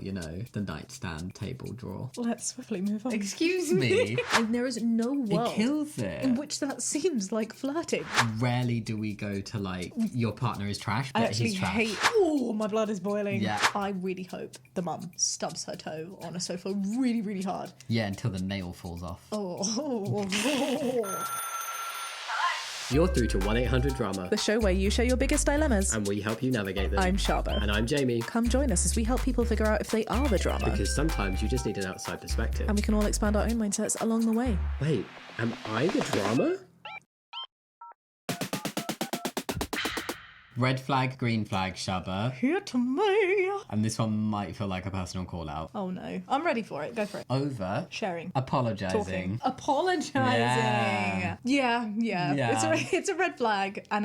You know, the nightstand table drawer. Let's swiftly move on. Excuse me. And there is no world It kills it. in which that seems like flirting. Rarely do we go to like, your partner is trash, but I actually he's trash. hate... Oh, my blood is boiling. Yeah. I really hope the mum stubs her toe on a sofa really, really hard. Yeah, until the nail falls off. Oh. You're through to 1-800-DRAMA. The show where you share your biggest dilemmas. And we help you navigate them. I'm Shaaba. And I'm Jamie. Come join us as we help people figure out if they are the drama. Because sometimes you just need an outside perspective. And we can all expand our own mindsets along the way. Wait, am I the drama? Red flag, green flag, Shaaba. Here to me. And this one might feel like a personal call out. Oh no. I'm ready for it. Go for it. Over. Sharing. Apologising. Apologising. Yeah. Yeah. It's a red flag, and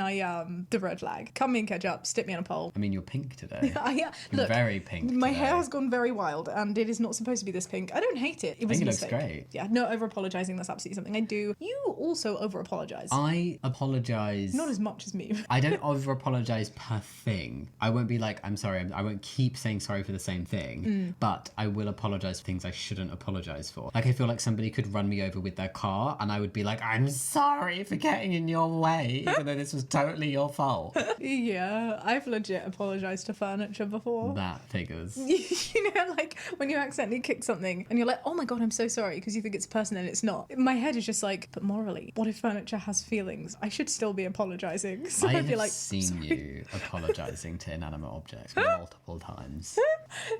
the red flag. Come me and catch up. Stick me on a pole. I mean, you're pink today. Yeah. You're Look, very pink my today. hair has gone very wild, and it is not supposed to be this pink. I don't hate it. It was I think a it looks mistake. great. Yeah. No, over apologising. That's absolutely something I do. You also over apologise. I apologise. Not as much as me. I don't over apologise per thing. I won't be like, I'm sorry. I won't keep saying sorry for the same thing. But I will apologise for things I shouldn't apologise for. Like, I feel like somebody could run me over with their car, and I would be like, I'm sorry for getting in your way, even though this was totally your fault. Yeah, I've legit apologised to furniture before. That figures. You know, like when you accidentally kick something and you're like, oh my god, I'm so sorry, because you think it's personal and it's not. My head is just like, but morally, what if furniture has feelings? I should still be apologising. So I I'd be have like, seen sorry. you apologising to inanimate objects multiple times.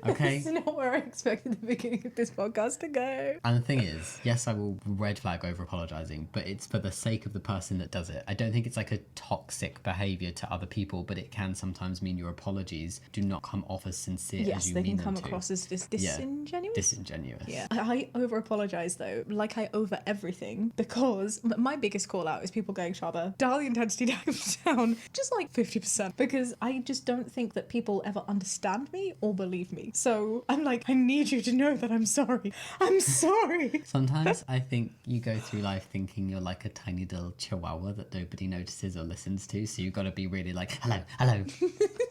Okay? This is not where I expected the beginning of this podcast to go. And the thing is, yes, I will red flag over apologising, but it's for the sake of the person that does it. I don't think it's like a toxic behaviour to other people, but it can sometimes mean your apologies do not come off as sincere as you they mean can come them to. across as disingenuous. Disingenuous. Yeah, I over apologise though, like I over everything, because my biggest call out is people going, Shaaba, dial the intensity down just like 50%, because I just don't think that people ever understand me or believe me. So I'm like, I need you to know that I'm sorry. I'm sorry. Sometimes I think you go through life thinking you're like a tiny little chihuahua that nobody notices or listens to, so you've got to be really like, hello.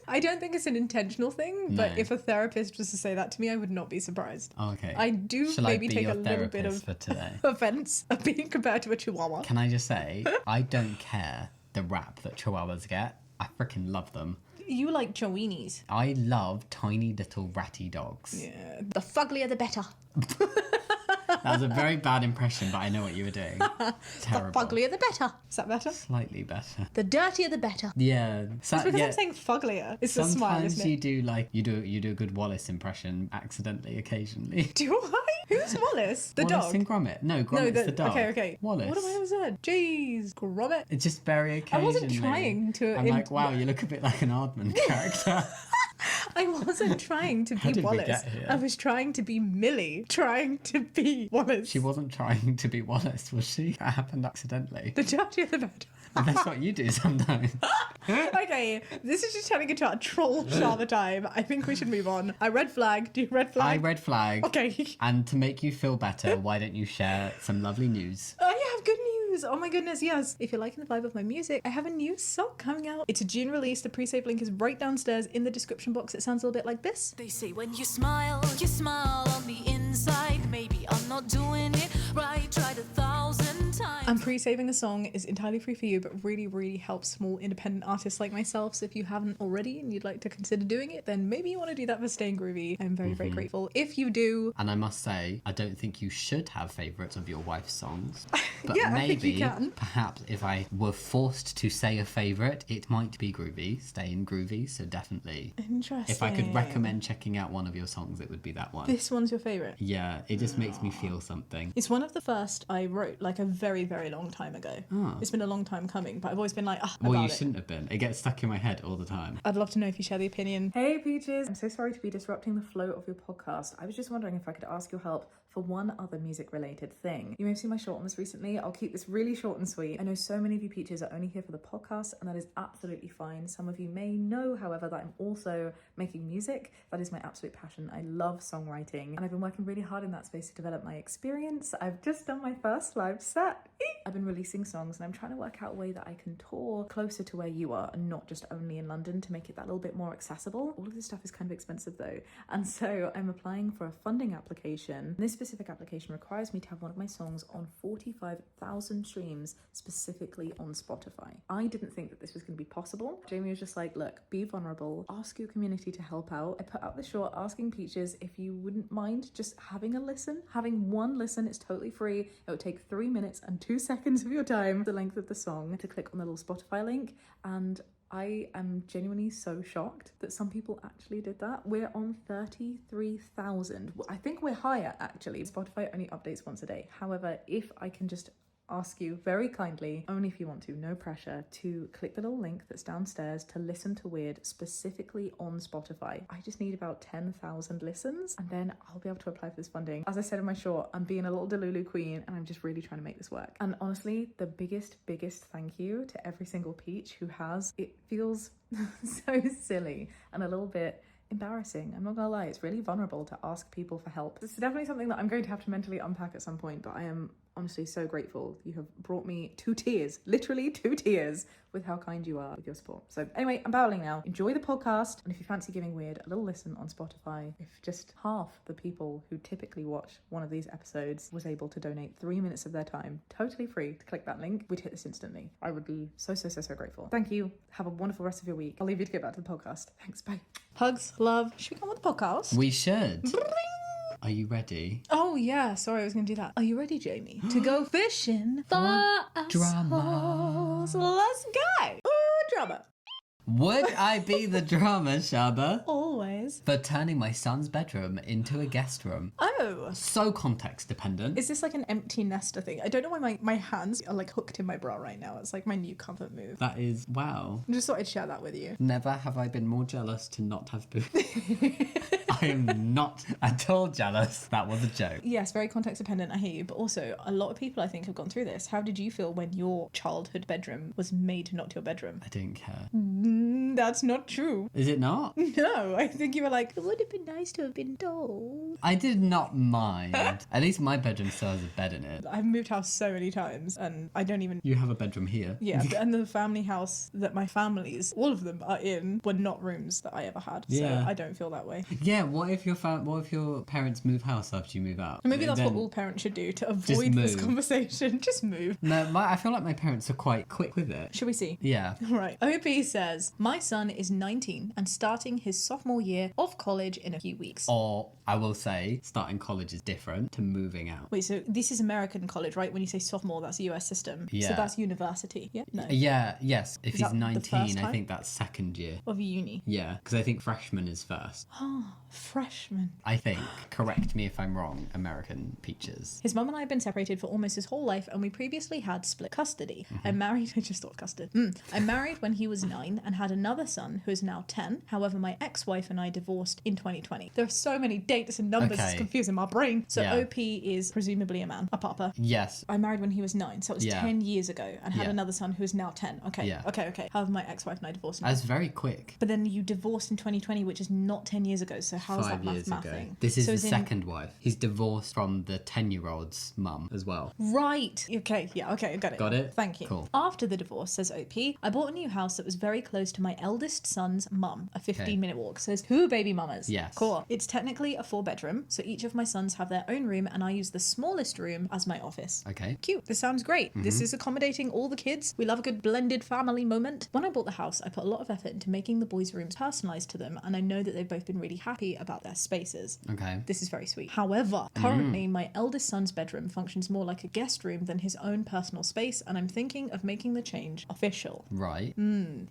I don't think it's an intentional thing, but No. if a therapist was to say that to me, I would not be surprised. Oh, okay. I do Shall maybe I be take your a little bit therapist of for today? offence of being compared to a chihuahua. Can I just say, I don't care the rap that chihuahuas get. I freaking love them. You like chihuahuas. I love tiny little ratty dogs. Yeah, the fugglier the better. That was a very bad impression, but I know what you were doing. Terrible. The fugglier the better. Is that better? Slightly better. The dirtier the better. Yeah. It's because I'm saying fugglier. It's the smile, Sometimes isn't it? you do like you do a good Wallace impression accidentally, occasionally. Do I? Who's Wallace? The Wallace dog? and Gromit. No, Gromit's the dog. Okay. Wallace. What have I ever said? Jeez, Gromit. It's just very occasionally. I wasn't trying to... I'm like, wow, you look a bit like an Aardman character. I wasn't trying to How be did we Wallace. get here? I was trying to be Millie, trying to be Wallace. She wasn't trying to be Wallace, was she? That happened accidentally. The dirtier the better. And that's what you do sometimes. Okay, this is just turning into a troll Shaaba time. I think we should move on. I red flag. Do you red flag? I red flag. Okay. And to make you feel better, why don't you share some lovely news? I have good news. Oh my goodness, yes. If you're liking the vibe of my music, I have a new song coming out. It's a June release. The pre-save link is right downstairs in the description box. It sounds a little bit like this. They say when you smile on the inside. Maybe I'm not doing it right. Tried 1,000 times. And pre-saving a song is entirely free for you, but really, really helps small independent artists like myself. So if you haven't already and you'd like to consider doing it, then maybe you want to do that for Staying Groovy. I'm very, very grateful. If you do... And I must say, I don't think you should have favourites of your wife's songs. But Yeah, I think you maybe, can. perhaps if I were forced to say a favourite, it might be Groovy, Staying Groovy, so definitely. Interesting. If I could recommend checking out one of your songs, it would be that one. This one's your favourite? Yeah, it just makes me feel something. It's one of the first I wrote like a very, very long time ago. Oh. It's been a long time coming, but I've always been like, Well, about you it. shouldn't have been. It gets stuck in my head all the time. I'd love to know if you share the opinion. Hey Peaches! I'm so sorry to be disrupting the flow of your podcast. I was just wondering if I could ask your help for one other music related thing. You may have seen my short on this recently. I'll keep this really short and sweet. I know so many of you Peaches are only here for the podcast, and that is absolutely fine. Some of you may know, however, that I'm also making music. That is my absolute passion. I love songwriting, and I've been working really hard in that space to develop my experience. I've just done my first live set. I've been releasing songs and I'm trying to work out a way that I can tour closer to where you are and not just only in London to make it that little bit more accessible. All of this stuff is kind of expensive though. And so I'm applying for a funding application. This specific application requires me to have one of my songs on 45,000 streams specifically on Spotify. I didn't think that this was going to be possible. Jamie was just like, look, be vulnerable, ask your community to help out. I put out the short asking Peaches if you wouldn't mind just having a listen. Having one listen is totally free. It would take 3 minutes and 2 seconds of your time, the length of the song, to click on the little Spotify link. And I am genuinely so shocked that some people actually did that. We're on 33,000. I think we're higher actually. Spotify only updates once a day. However, if I can just ask you very kindly, only if you want to, no pressure, to click the little link that's downstairs to listen to Weird specifically on Spotify. I just need about 10,000 listens and then I'll be able to apply for this funding. As I said in my short, I'm being a little Delulu queen and I'm just really trying to make this work. And honestly, the biggest thank you to every single Peach who has. It feels so silly and a little bit embarrassing. I'm not gonna lie, it's really vulnerable to ask people for help. This is definitely something that I'm going to have to mentally unpack at some point, but I am honestly so grateful. You have brought me 2 tears, literally 2 tears, with how kind you are with your support. So anyway, I'm babbling now. Enjoy the podcast, and if you fancy giving Weird a little listen on Spotify, if just half the people who typically watch one of these episodes was able to donate 3 minutes of their time, totally free, to click that link, we'd hit this instantly. I would be so grateful. Thank you. Have a wonderful rest of your week. I'll leave you to get back to the podcast. Thanks, bye. Hugs, love. Should we go on with the podcast? We should. Are you ready? Oh yeah, sorry, I was gonna do that. Are you ready, Jamie, to go fishing for drama? assholes? Let's go. Ooh, drama. Would I be the drama, Shaaba? Always. For turning my son's bedroom into a guest room. Oh. So context dependent. Is this like an empty nester thing? I don't know why my hands are like hooked in my bra right now. It's like my new comfort move. That is, wow. I just thought I'd share that with you. Never have I been more jealous to not have boobs. I am not at all jealous. That was a joke. Yes, very context dependent, I hear you. But also, a lot of people I think have gone through this. How did you feel when your childhood bedroom was made not your bedroom? I didn't care. That's not true. Is it not? No, I think you were like, it would have been nice to have been told. I did not mind. At least my bedroom still has a bed in it. I've moved house so many times and I don't even... You have a bedroom here. Yeah, and the family house that my families, all of them are in, were not rooms that I ever had. So Yeah. I don't feel that way. Yeah, what if your parents move house after you move out? Maybe that's Then what all parents should do to avoid this move. conversation. Just move. No, I feel like my parents are quite quick with it. Should we see? Yeah. Right. OP says, my son is 19 and starting his sophomore year of college in a few weeks. Or, I will say, starting college is different to moving out. Wait, so this is American college, right? When you say sophomore, that's a US system. Yeah. So that's university. Yeah? No. Yeah, yes. If Is he's that the 19, first I time? think that's second year. Of uni. Yeah, because I think freshman is first. Oh, freshman. I think. Correct me if I'm wrong, American Peaches. His mum and I have been separated for almost his whole life, and we previously had split custody. I married, I just thought custard. I married when he was 9 and had another son who is now 10. However, my ex-wife and I divorced in 2020. There are so many dates and numbers, it's Okay. confusing my brain. So Yeah. OP is presumably a man, a papa. Yes. I married when he was 9, so it was Yeah. 10 years ago, and had Yeah. another son who is now 10. Okay, Yeah. okay. However, my ex-wife and I divorced. That's very quick. But then you divorced in 2020, which is not 10 years ago, so how is 5 that years math ago. mathing? This is So the as in- second wife. He's divorced from the 10-year-old's mum as well. Right. Okay. Yeah. Okay. I got it. Got it? Thank you. Cool. After the divorce, says OP, I bought a new house that was very close to my eldest son's mum. A 15-minute walk. So there's 2 baby mamas. Yes. Cool. It's technically a 4-bedroom, so each of my sons have their own room, and I use the smallest room as my office. Okay. Cute. This sounds great. This is accommodating all the kids. We love a good blended family moment. When I bought the house, I put a lot of effort into making the boys' rooms personalised to them, and I know that they've both been really happy about their spaces. Okay. This is very sweet. However, currently my eldest son's bedroom functions more like a guest room than his own personal space, and I'm thinking of making the change official. Right.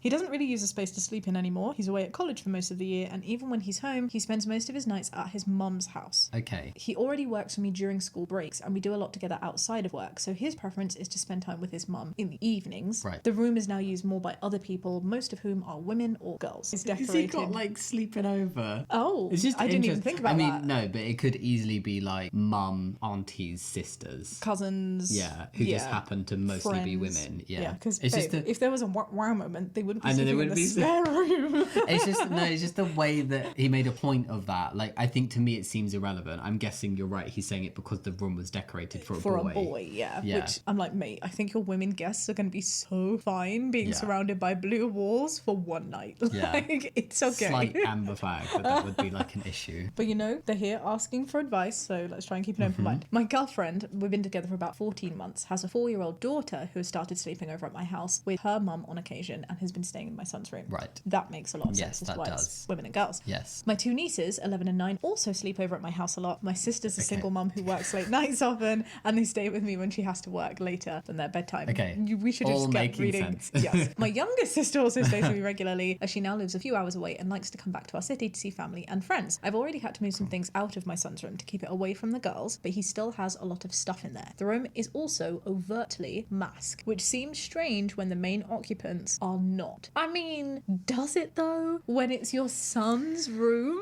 He doesn't really use a space to sleep in anymore. He's away at college for most of the year, and even when he's home, he spends most of his nights at his mum's house. Okay. He already works for me during school breaks, and we do a lot together outside of work, so his preference is to spend time with his mum in the evenings. Right. The room is now used more by other people, most of whom are women or girls. It's Has decorated. he got like sleeping over? Oh, It's just I didn't even interest- think about I mean, that. no, but it could easily be like mum, aunties, sisters. Cousins. Yeah, who just happen to mostly be friends. women. Yeah, because it's just if there was a wow moment, they wouldn't be I know, they sleeping in wouldn't the be- spare room. it's just the way that he made a point of that. Like, I think to me it seems irrelevant. I'm guessing you're right. He's saying it because the room was decorated for a boy. Yeah. Yeah. Which I'm like, mate, I think your women guests are going to be so fine being Yeah. surrounded by blue walls for one night. Yeah. Like, it's okay. Slight amber flag, but that would be like an issue. But you know, they're here asking for advice, so let's try and keep an open mind. My girlfriend, we've been together for about 14 months, has a 4-year-old daughter who has started sleeping over at my house with her mum on occasion and has been staying in my son's room. Right. That makes a lot of Yes, sense as that well does. as women and girls. Yes. My 2 nieces, 11 and 9, also sleep over at my house a lot. My sister's a Okay. single mum who works late nights often, and they stay with me when she has to work later than their bedtime. Okay. We should All just get making reading. sense. Yes. My youngest sister also stays with me regularly, as she now lives a few hours away and likes to come back to our city to see family and friends. I've already had to move some things out of my son's room to keep it away from the girls, but he still has a lot of stuff in there. The room is also overtly masked, which seems strange when the main occupants are not. I mean, does it though? When it's your son's room?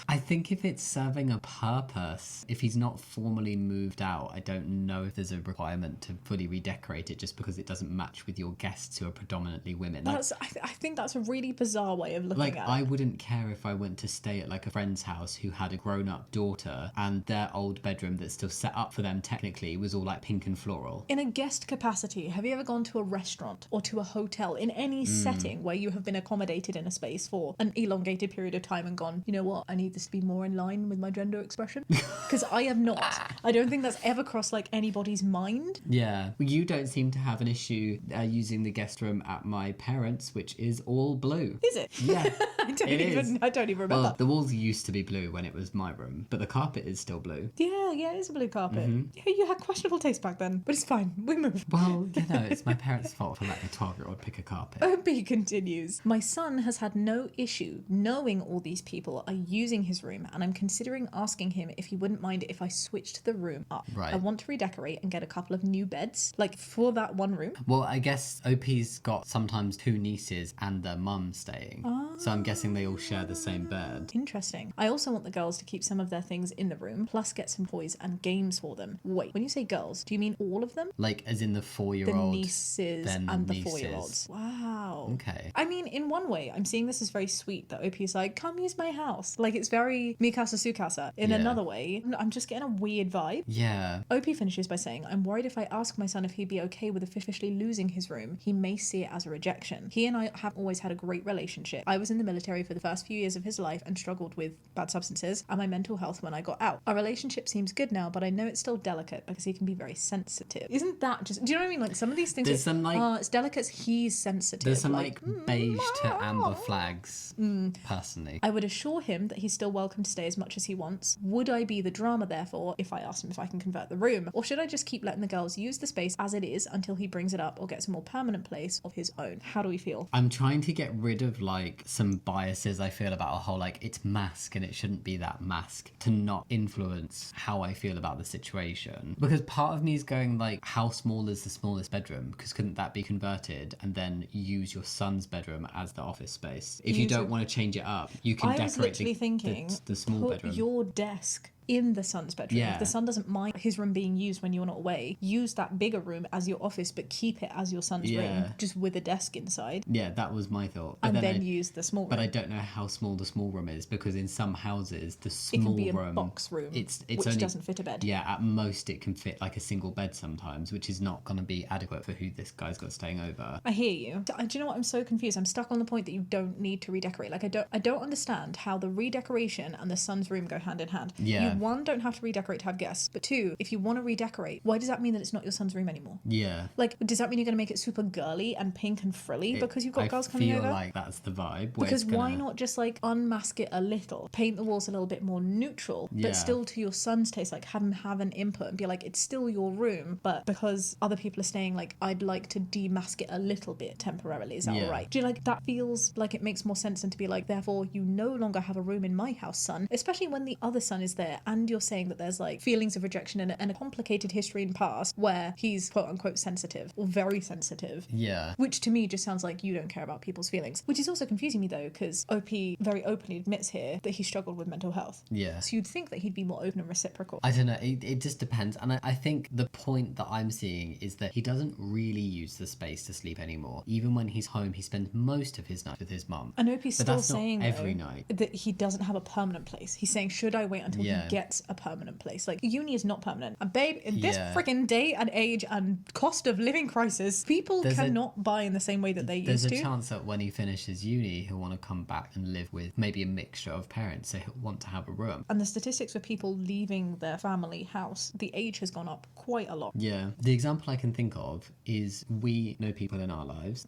I think if it's serving a purpose, if he's not formally moved out, I don't know if there's a requirement to fully redecorate it just because it doesn't match with your guests who are predominantly women. Like, I think that's a really bizarre way of looking at I it. wouldn't care if I went to stay at like a friend's house who had a grown-up daughter and their old bedroom that's still set up for them technically was all like pink and floral. In a guest capacity, have you ever gone to a restaurant or to a hotel in any setting where you have been accommodated in a space for an elongated period of time and gone, you know what, I need this to be more in line with my gender expression? Because I have not. I don't think that's ever crossed like anybody's mind. Yeah. Well, you don't seem to have an issue using the guest room at my parents', which is all blue. Is it? Yeah. I don't It even is. remember. Well, the walls used to be blue when it was my room, but the carpet is still blue. Yeah, it's a blue carpet. Yeah, you had questionable taste back then, but it's fine. We move. Well, you know, it's my parents' fault for letting a 12-year-old pick a carpet. B continues. My son has had no issue knowing all these people are using his room, and I'm considering asking him if he wouldn't mind if I switched the room up. Right. I want to redecorate and get a couple of new beds, like for that one room. Well, I guess OP's got sometimes 2 nieces and their mum staying. So I'm guessing they all share the same bed. Interesting. I also want the girls to keep some of their things in the room, plus get some toys and games for them. Wait, when you say girls, do you mean all of them? Like, as in the The 4-year-old. nieces then and the nieces. 4-year-olds. Wow. Okay. I mean, in one way, I'm seeing this as very sweet that OP is like, come use my house. Like, it's very Mikasa Sukasa. In Yeah. another way, I'm just getting a weird vibe. Yeah. OP finishes by saying, I'm worried if I ask my son if he'd be okay with officially losing his room, he may see it as a rejection. He and I have always had a great relationship. I was in the military for the first few years of his life and struggled with bad substances and my mental health when I got out. Our relationship seems good now, but I know it's still delicate because he can be very sensitive. Isn't that just, do you know what I mean? Like, some of these things, There's some, like- it's delicate, he's sensitive. There's some like beige to amber flags, personally. I would assure him that he's still welcome to stay as much as he wants. Would I be the drama, therefore, if I asked him if I can convert the room? Or should I just keep letting the girls use the space as it is until he brings it up or gets a more permanent place of his own? How do we feel? I'm trying to get rid of like some biases I feel about a whole like it's mask and it shouldn't be that mask to not influence how I feel about the situation. Because part of me is going like, how small is the smallest bedroom? Because couldn't that be converted and then use your son's bedroom as the office space? If you Use don't it- want to change it up, you can I was decorate literally thinking, the small put bedroom. your desk in the son's bedroom. Yeah. If the son doesn't mind his room being used when you're not away, use that bigger room as your office, but keep it as your son's room, Yeah. just with a desk inside, Yeah, that was my thought. But and then I- use the small room. But I don't know how small the small room is because in some houses the It small can be a room box room, it's which only, doesn't fit a bed. Yeah, at most it can fit like a single bed sometimes, which is not going to be adequate for who this guy's got staying over. I hear you. Do you know what? I'm so confused. I'm stuck on the point that you don't need to redecorate. Like, I don't understand how the redecoration and the son's room go hand in hand. Yeah. You, one, don't have to redecorate to have guests, but two, if you want to redecorate, why does that mean that it's not your son's room anymore? Yeah. Like, does that mean you're going to make it super girly and pink and frilly because you've got girls coming I feel over? like that's the vibe. where Because it's why gonna- not just like unmask it a little, paint the walls a little bit more neutral, Yeah. but still to your son's taste, like have him have an input and be like, it's still your room, but because other people are staying, like, I'd like to demask it a little bit temporarily. Is that Yeah. all right? Do you like that? Feels like it makes more sense than to be like, therefore you no longer have a room in my house, son, especially when the other son is there and you're saying that there's like feelings of rejection and a complicated history in past where he's quote unquote sensitive or very sensitive. Yeah. Which to me just sounds like you don't care about people's feelings. Which is also confusing me though, because OP very openly admits here that he struggled with mental health. Yeah. So you'd think that he'd be more open and reciprocal. I don't know, it just depends. And I think the point that I'm seeing is that he doesn't really use the space to sleep anymore. Even when he's home, he spends most of his night with his mum. And OP's But still that's not saying every though, night. that he doesn't have a permanent place. He's saying, should I wait until Yeah. he gets a permanent place. Like, uni is not permanent. And babe, in this Yeah. freaking day and age and cost of living crisis, people cannot buy in the same way that they There's used a to. chance that when he finishes uni, he'll want to come back and live with maybe a mixture of parents, so he'll want to have a room. And the statistics for people leaving their family house, the age has gone up quite a lot. Yeah. The example I can think of is we know people in our lives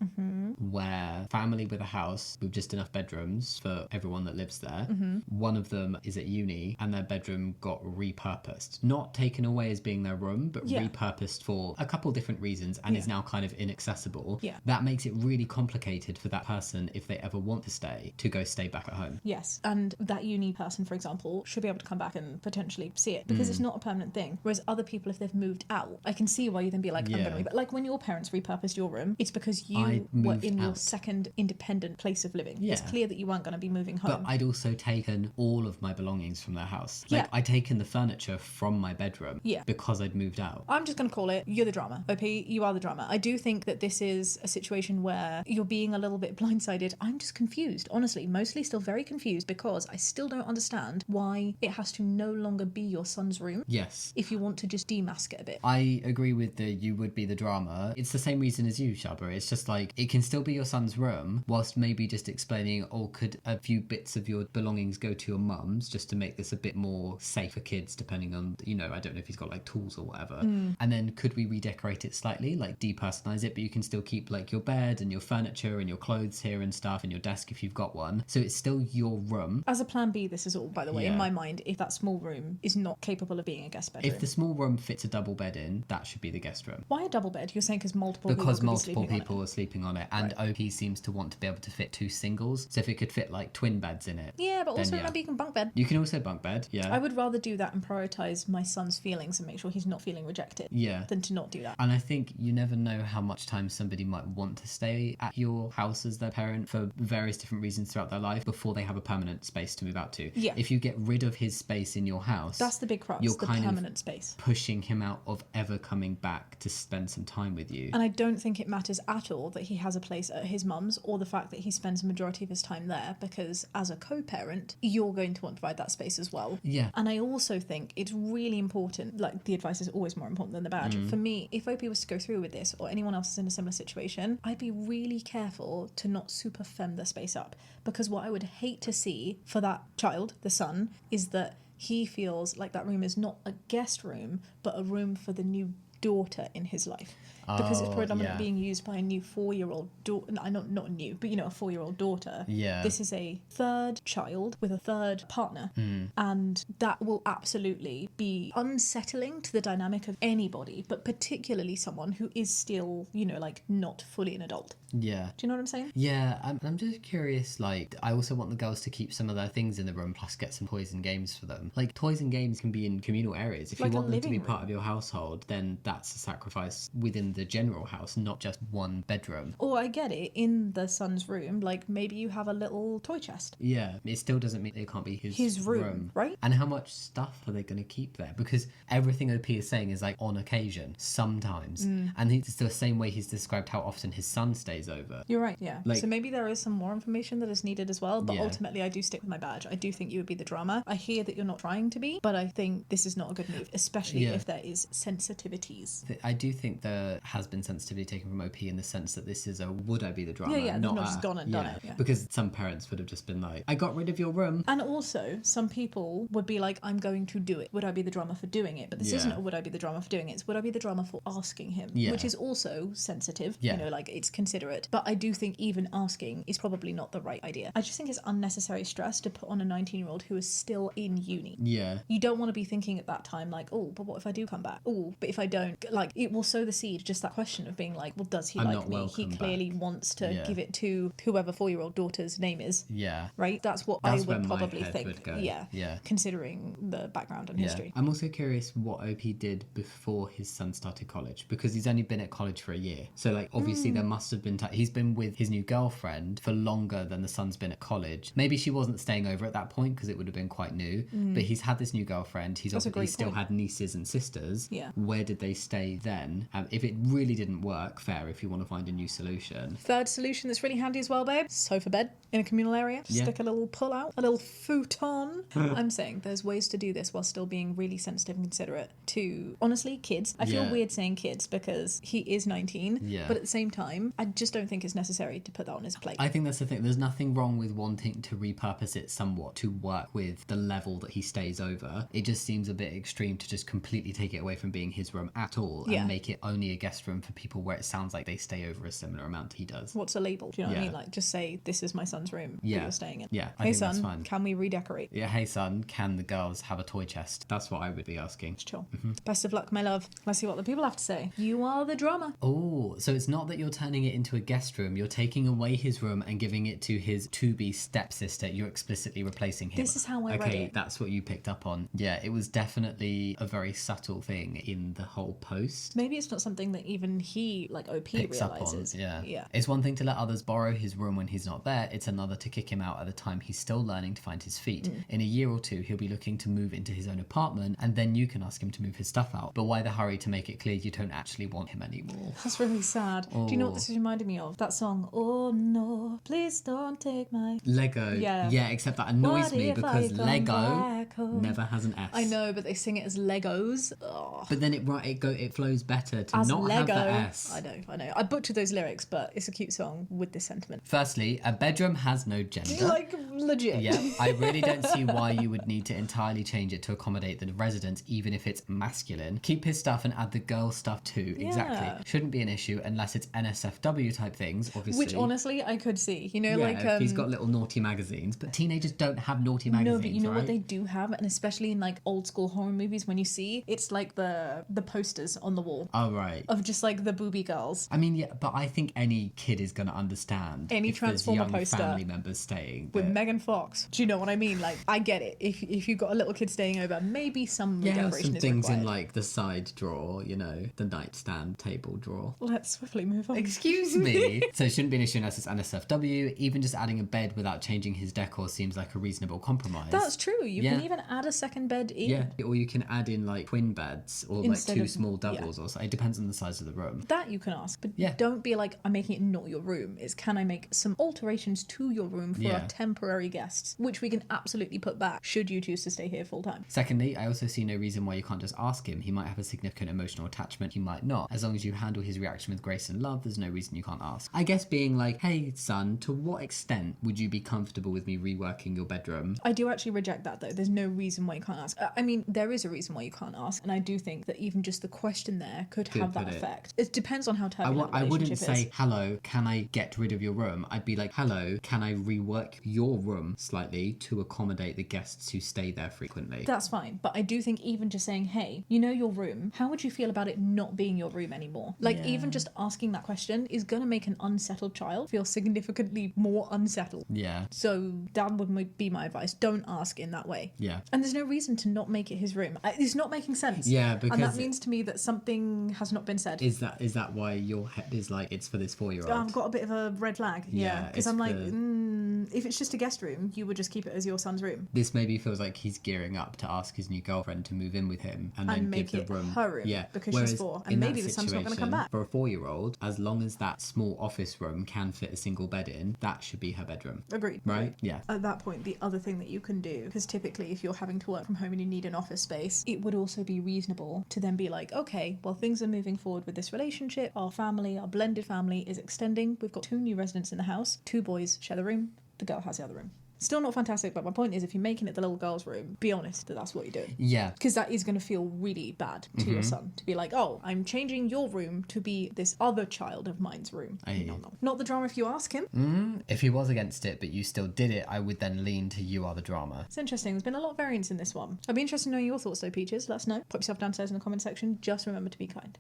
where family with a house with just enough bedrooms for everyone that lives there. One of them is at uni and their bedroom got repurposed. Not taken away as being their room, but repurposed for a couple different reasons and is now kind of inaccessible. Yeah. That makes it really complicated for that person, if they ever want to stay back at home. Yes, and that uni person, for example, should be able to come back and potentially see it because it's not a permanent thing. Whereas other people, if they've moved out, I can see why you then be like, I'm Yeah. going to like when your parents repurposed your room, it's because you I were moved in your out. second independent place of living. It's Yeah. clear that you weren't going to be moving home. But I'd also taken all of my belongings from their house. Yeah. Like, I'd taken the furniture from my bedroom Yeah. because I'd moved out. I'm just going to call it, you're the drama. OP, you are the drama. I do think that this is a situation where you're being a little bit blindsided. I'm just confused, honestly, mostly still very confused because I still don't understand why it has to no longer be your son's room Yes. if you want to just demask it a bit. I agree with you would be the drama. It's the same reason as you, Shaaba. It's just like, it can still be your son's room whilst maybe just explaining, oh, could a few bits of your belongings go to your mum's just to make this a bit more safe for kids, depending on, you know, I don't know if he's got like tools or whatever. And then could we redecorate it slightly, like depersonalize it, but you can still keep like your bed and your furniture and your clothes here and stuff and your desk if you've got one. So it's still your room. As a plan B, this is all, by the way, in Yeah. my mind, if that small room is not capable of being a guest bedroom. If the small room fits a double bed in, that should be the guest room. Why a double bed? You're saying because multiple Because people multiple could be sleeping people on it. are sleeping on it, and OP seems to want to be able to fit two singles. So if it could fit like twin beds in it, Yeah, but also then, remember you can bunk bed. you can also bunk bed. Yeah, I would rather do that and prioritise my son's feelings and make sure he's not feeling rejected yeah. than to not do that. And I think you never know how much time somebody might want to stay at your house as their parent for various different reasons throughout their life before they have a permanent space to move out to. Yeah. If you get rid of his space in your house, That's the big crux, you're the kind of permanent space. pushing him out of ever coming back to spend some time with you. And I don't think it matters at all that he has a place at his mum's or the fact that he spends the majority of his time there because as a co-parent, you're going to want to provide that space as well. Yeah. And I also think it's really important, like the advice is always more important than the badge. For me, if OP was to go through with this or anyone else is in a similar situation, I'd be really careful to not super fem the space up because what I would hate to see for that child, the son, is that he feels like that room is not a guest room, but a room for the new daughter in his life. Because it's predominantly being used by a new 4-year-old daughter, not new, but you know, a 4-year-old daughter. Yeah. This is a third child with a third partner. And that will absolutely be unsettling to the dynamic of anybody, but particularly someone who is still, you know, like not fully an adult. Yeah. Do you know what I'm saying? Yeah, I'm just curious, like, I also want the girls to keep some of their things in the room, plus get some toys and games for them. Like, toys and games can be in communal areas. If Like you a want them to be living part of your household, then that's a sacrifice within the general house, not just one bedroom. Or I get it, in the son's room, like maybe you have a little toy chest. Yeah, it still doesn't mean it can't be his room, right? And how much stuff are they going to keep there? Because everything OP is saying is like on occasion, sometimes. And it's the same way he's described how often his son stays over. You're right, yeah. Like- So maybe there is some more information that is needed as well, but Yeah. ultimately I do stick with my badge. I do think you would be the drama. I hear that you're not trying to be, but I think this is not a good move, especially Yeah. if there is sensitivities. I do think there has been sensitivity taken from OP in the sense that this is a would I be the drama, Yeah, not not a, just gone and done it, yeah. Because some parents would have just been like, I got rid of your room. And also, some people would be like, I'm going to do it. Would I be the drama for doing it? But this Yeah. isn't a would I be the drama for doing it. It's would I be the drama for asking him, Yeah. which is also sensitive. Yeah. You know, like it's considerate. But I do think even asking is probably not the right idea. I just think it's unnecessary stress to put on a 19-year-old who is still in uni. Yeah. You don't want to be thinking at that time like, oh, but what if I do come back? Oh, but if I don't, like it will sow the seed, just that question of being like, well, does he I'm like not me? He welcome clearly back. wants to Yeah. give it to whoever 4-year-old daughter's name is. Yeah. Right? That's what That's I where would my probably head think. would go. Yeah. Yeah. Considering the background and history. I'm also curious what OP did before his son started college, because he's only been at college for a year. So, like, obviously there must have been he's been with his new girlfriend for longer than the son's been at college. Maybe she wasn't staying over at that point because it would have been quite new. But he's had this new girlfriend. He's That's a obviously great still point. had nieces and sisters. Yeah. Where did they stay then? If it really didn't work, fair if you want to find a new solution. Third solution that's really handy as well, babe. Sofa bed in a communal area. Yeah. Stick a little pull out, a little futon. I'm saying there's ways to do this while still being really sensitive and considerate to, honestly, kids. I feel Yeah. weird saying kids because he is 19, Yeah. but at the same time, I just don't think it's necessary to put that on his plate. I think that's the thing. There's nothing wrong with wanting to repurpose it somewhat to work with the level that he stays over. It just seems a bit extreme to just completely take it away from being his room at all Yeah. and make it only a guest room for people where it sounds like they stay over a similar amount he does. What's a label? Do you know what I Yeah. mean? Like, just say, this is my son's room that Yeah. you're staying in. Yeah, I Hey, think that's son, fine. can we redecorate? Yeah, hey son, can the girls have a toy chest? That's what I would be asking. It's chill. Best of luck, my love. Let's see what the people have to say. You are the drama. Oh, so it's not that you're turning it into a guest room. You're taking away his room and giving it to his to-be stepsister. You're explicitly replacing him. This is how I read Okay, it. that's what you picked up on. Yeah, it was definitely a very subtle thing in the whole post. Maybe it's not something that even he, like OP, Picks up on, realizes. yeah. Yeah. It's one thing to let others borrow his room when he's not there. It's another to kick him out at a time he's still learning to find his feet. In a year or two, he'll be looking to move into his own apartment, and then you can ask him to move his stuff out. But why the hurry to make it clear you don't actually want him anymore? That's really sad. Do you know what Oh. this is reminding me of? That song, Oh No, Please Don't Take My... Lego. Yeah. Except that annoys What me if because I come Lego back home? never has an S. I know, but they sing it as Legos. Ugh. But then it flows better to As not Lego. have the S. I know. I butchered those lyrics, but it's a cute song with this sentiment. Firstly, a bedroom has no gender. Like, legit. Yeah, I really don't see why you would need to entirely change it to accommodate the residents, even if it's masculine. Keep his stuff and add the girl stuff too. Yeah. Exactly. Shouldn't be an issue unless it's NSFW type things, obviously. Which, honestly, I could see. You know, yeah, like... if he's got little naughty magazines, but teenagers don't have naughty magazines. No, but you know right? what they do have, and especially in like old school horror movies, when you see it's like the posters on the wall Oh, right. of just like the booby girls. I mean, yeah, but I think any kid is going to understand Any if there's Transformer young poster family members staying With there. Megan Fox. Do you know what I mean? Like, I get it. If you've got a little kid staying over, maybe some Yeah, redecoration some is things required. in like the side drawer, you know, the nightstand table drawer. Let's swiftly move on. Excuse me. So it shouldn't be an issue unless it's NSFW. Even just adding a bed without changing his decor seems like a reasonable compromise. That's true. You Yeah. can even add a second bed in. Yeah, or you can add in like twin beds or Instead like two of- small doubles or so. It depends on the size of the room. That you can ask, but Yeah. don't be like, I'm making it not your room. It's can I make some alterations to your room for Yeah. our temporary guests, which we can absolutely put back should you choose to stay here full time. Secondly, I also see no reason why you can't just ask him. He might have a significant emotional attachment, he might not. As long as you handle his reaction with grace and love, there's no reason you can't ask. I guess being like, hey son, to what extent would you be comfortable with me reworking your bedroom? I do actually reject that though. There's no reason why you can't ask. I mean, there is a reason why you can't ask, and I do think that even just the question there could have that put it. effect. It depends on how turbulent the I wouldn't relationship say, is. hello, can I get rid of your room? I'd be like, hello, can I rework your room slightly to accommodate the guests who stay there frequently? That's fine, but I do think even just saying, hey, you know your room, how would you feel about it not being your room anymore? Like, Yeah. even just asking that question is going to make an unsettled child feel significantly more unsettled. Yeah. So that would be my advice. Don't ask in that way. Yeah. And there's no reason to not make it his room. It's not making sense. Yeah, And because that means to me that something has not been said. is that why your head is like, it's for this 4-year-old? I've got a bit of a red flag. Yeah. Because it's I'm like, the- if it's just a guest room, you would just keep it as your son's room. This maybe feels like he's gearing up to ask his new girlfriend to move in with him and then And make give it the room. her room, Yeah, because she's Whereas 4, and in that maybe the son's not gonna come situation, back. For a 4-year-old, as long as that small office room can fit a single bed in, that should be her bedroom. Agreed. Right? Yeah. At that point, the other thing that you can do, because typically if you're having to work from home and you need an office space, it would also be reasonable to then be like, okay, well, things are moving forward with this relationship. Our family, our blended family is extending. We've got 2 new residents in the house. 2 boys share the room. The girl has the other room. Still not fantastic, but my point is, if you're making it the little girl's room, be honest that that's what you're doing. Yeah. Because that is going to feel really bad to your son. To be like, oh, I'm changing your room to be this other child of mine's room. I hear No, you. no. Not the drama if you ask him. If he was against it, but you still did it, I would then lean to you are the drama. It's interesting. There's been a lot of variance in this one. I'd be interested in knowing your thoughts though, Peaches. Let us know. Put yourself downstairs in the comment section. Just remember to be kind.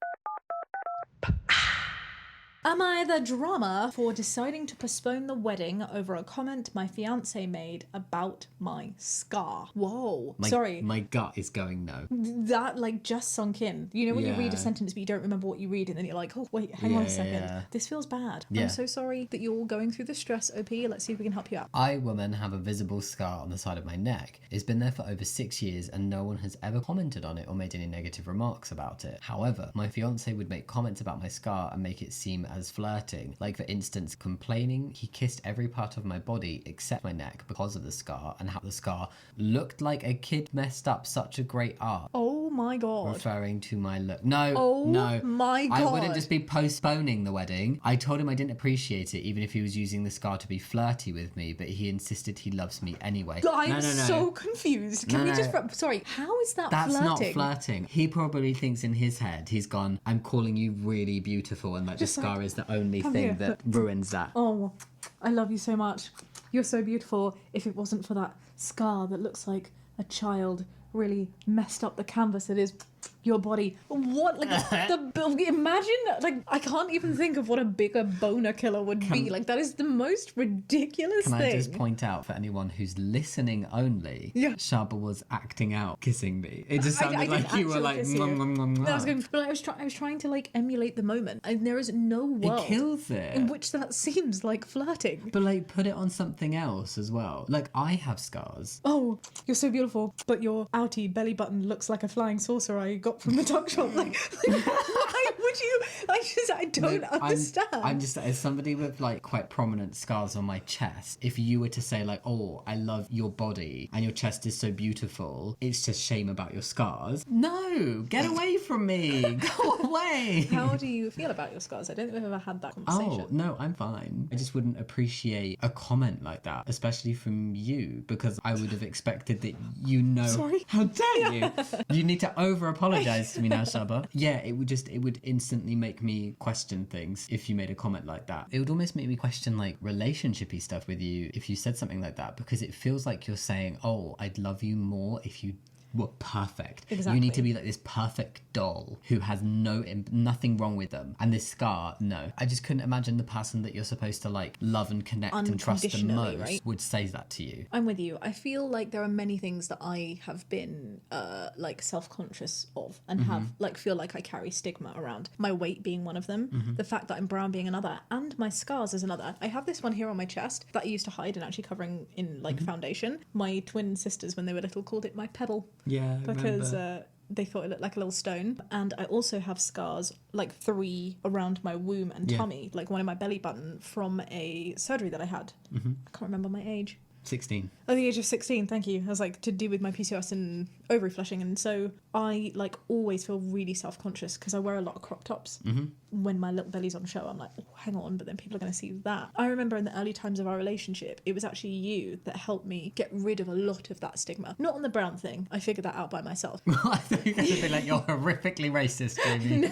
Am I the drama for deciding to postpone the wedding over a comment my fiance made about my scar? Whoa. Sorry. My gut is going no. That like just sunk in. You know when you read a Yeah. sentence but you don't remember what you read and then you're like, oh wait, hang on a second. Yeah. This feels bad. Yeah. I'm so sorry that you're all going through the stress, OP. Let's see if we can help you out. I, woman, have a visible scar on the side of my neck. It's been there for over 6 years and no one has ever commented on it or made any negative remarks about it. However, my fiance would make comments about my scar and make it seem as flirting. Like, for instance, complaining he kissed every part of my body except my neck because of the scar, and how the scar looked like a kid messed up such a great art. Oh my god. Referring to my look. No, Oh no. my I God. wouldn't just be postponing the wedding. I told him I didn't appreciate it, even if he was using the scar to be flirty with me, but he insisted he loves me anyway. I'm so confused. Can we just... Sorry, how is that That's flirting? not flirting. He probably thinks in his head, he's gone, I'm calling you really beautiful, and like the scar is the only thing here. that ruins that. Oh, I love you so much. You're so beautiful. If it wasn't for that scar that looks like a child really messed up the canvas that is your body. What? Like, imagine, like, I can't even think of what a bigger boner killer would be. Like, that is the most ridiculous Can thing. I just point out for anyone who's listening only, Shaaba was acting out kissing me. It just sounded like you were like, mwah, mwah, mwah, mwah. I was going, but I was trying to like emulate the moment, and there is no world It kills it. in which that seems like flirting. But like, put it on something else as well. Like, I have scars. Oh, you're so beautiful, but your outie belly button looks like a flying saucer I got from the tuck shop. Like why would you? I don't understand. I'm just, as somebody with like quite prominent scars on my chest, if you were to say like, oh, I love your body and your chest is so beautiful, it's just shame about your scars. No, get away from me. Go away. How do you feel about your scars? I don't think we've ever had that conversation. Oh, no, I'm fine. I just wouldn't appreciate a comment like that, especially from you, because I would have expected that Sorry. How dare you? You need to over-apologise to me now, Shaaba. Yeah, it would instantly make me question things if you made a comment like that. It would almost make me question like relationshipy stuff with you if you said something like that, because it feels like you're saying, oh, I'd love you more if you were perfect. Exactly. You need to be like this perfect doll who has nothing wrong with them. And this scar, no. I just couldn't imagine the person that you're supposed to like love and connect and trust the Unconditionally, most right? would say that to you. I'm with you. I feel like there are many things that I have been like self-conscious of and have like feel like I carry stigma around. My weight being one of them, the fact that I'm brown being another, and my scars is another. I have this one here on my chest that I used to hide and actually covering in like foundation. My twin sisters, when they were little, called it my pebble. Yeah, because they thought it looked like a little stone. And I also have scars, like 3 around my womb and tummy, like one in my belly button from a surgery that I had. I can't remember my age. 16. At the age of 16, thank you. I was like, to do with my PCOS and ovary flushing. And so I like always feel really self-conscious because I wear a lot of crop tops. When my little belly's on show, I'm like, oh, hang on, but then people are going to see that. I remember in the early times of our relationship, it was actually you that helped me get rid of a lot of that stigma. Not on the brown thing. I figured that out by myself. I thought you were going to be like, you're horrifically racist, Jamie.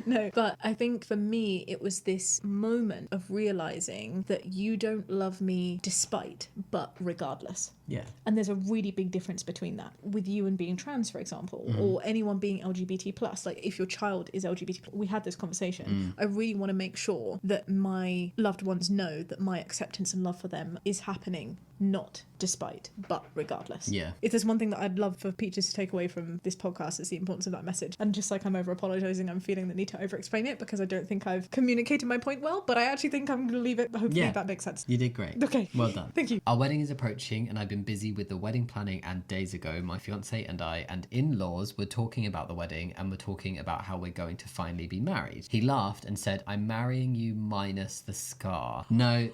No, but I think for me, it was this moment of realizing that you don't love me despite, but regardless. Yeah. And there's a really big difference between that with you and being trans, for example, or anyone being LGBT plus. Like if your child is LGBT, we had this conversation. I really want to make sure that my loved ones know that my acceptance and love for them is happening, not despite, but regardless. Yeah. If there's one thing that I'd love for Peaches to take away from this podcast, it's the importance of that message. And just like I'm over apologizing, I'm feeling the need to over explain it because I don't think I've communicated my point well, but I actually think I'm going to leave it. Hopefully that makes sense. You did great. Okay. Well done. Thank you. Our wedding is approaching and I've been busy with the wedding planning, and days ago my fiance and I and in-laws were talking about the wedding and were talking about how we're going to finally be married. He laughed and said, I'm marrying you minus the scar. No,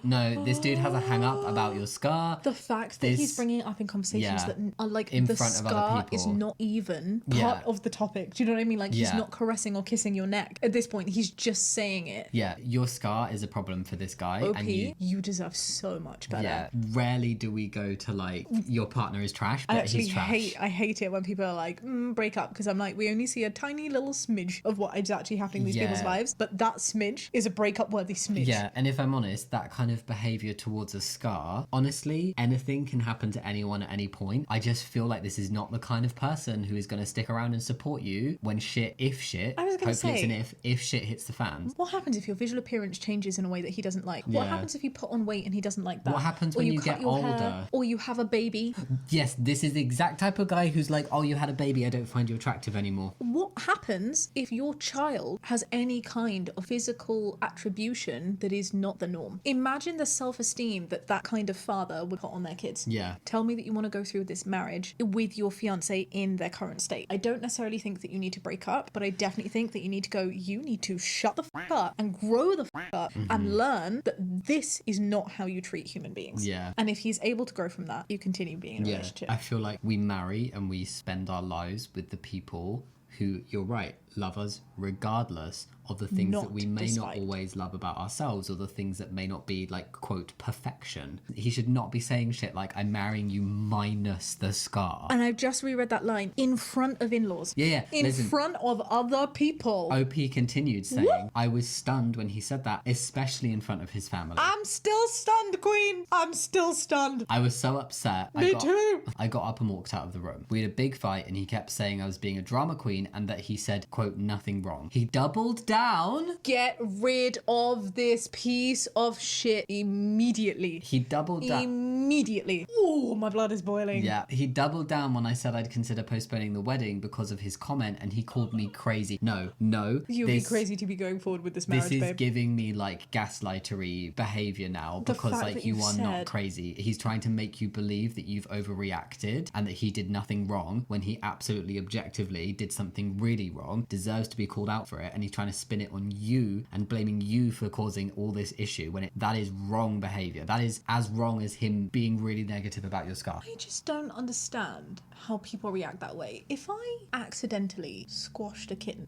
this dude has a hang up about your scar. The fact that he's bringing it up in conversations that are like in the front of other scar people is not even part of the topic. Do you know what I mean? Like he's not caressing or kissing your neck. At this point, he's just saying it. Yeah, your scar is a problem for this guy. OP, and you deserve so much better. Yeah, rarely do we go to like, your partner is trash, but he's trash. I hate it when people are like, break up, because I'm like, we only see a tiny little smidge of what is actually happening in these people's lives, but that smidge is a breakup worthy smidge. Yeah, and if I'm honest, that kind of behaviour towards a scar, honestly, okay. Anything can happen to anyone at any point. I just feel like this is not the kind of person who is going to stick around and support you when shit, if shit, I was gonna hopefully say, it's an if shit hits the fan. what happens if your visual appearance changes in a way that he doesn't like? What Yeah. happens if you put on weight and he doesn't like that? What happens Or when you cut get your hair, older? or you have a baby? Yes, this is the exact type of guy who's like, oh, you had a baby, I don't find you attractive anymore. What happens if your child has any kind of physical attribution that is not the norm? Imagine the self-esteem that that kind of father would put on their kids. Yeah. Tell me that you want to go through this marriage with your fiance in their current state. I don't necessarily think that you need to break up, but I definitely think that you need to go, you need to shut the f up and grow the f up and learn that this is not how you treat human beings. Yeah. And if he's able to grow from that, you continue being in a relationship. I feel like we marry and we spend our lives with the people who, you're right, love us regardless of the things that we may not always love about ourselves, or the things that may not be like, quote, perfection. He should not be saying shit like, I'm marrying you minus the scar. And I've just reread that line in front of in-laws. Yeah. In front of other people. OP continued saying, I was stunned when he said that, especially in front of his family. I'm still stunned, Queen. I'm still stunned. I was so upset. Me too. I got up and walked out of the room. We had a big fight and he kept saying I was being a drama queen and that he said, quote, nothing wrong. He doubled down. Get rid of this piece of shit immediately. He doubled down. Immediately. Ooh, my blood is boiling. Yeah, he doubled down when I said I'd consider postponing the wedding because of his comment, and he called me crazy. No. You'd be crazy to be going forward with this marriage, This is babe. giving me like gaslightery behavior now, because fact like that you you are said- not crazy. He's trying to make you believe that you've overreacted and that he did nothing wrong when he absolutely objectively did something really wrong, deserves to be called out for it, and he's trying to spin it on you and blaming you for causing all this issue when that is wrong behavior. That is as wrong as him being really negative about your scar. I just don't understand how people react that way. If I accidentally squashed a kitten,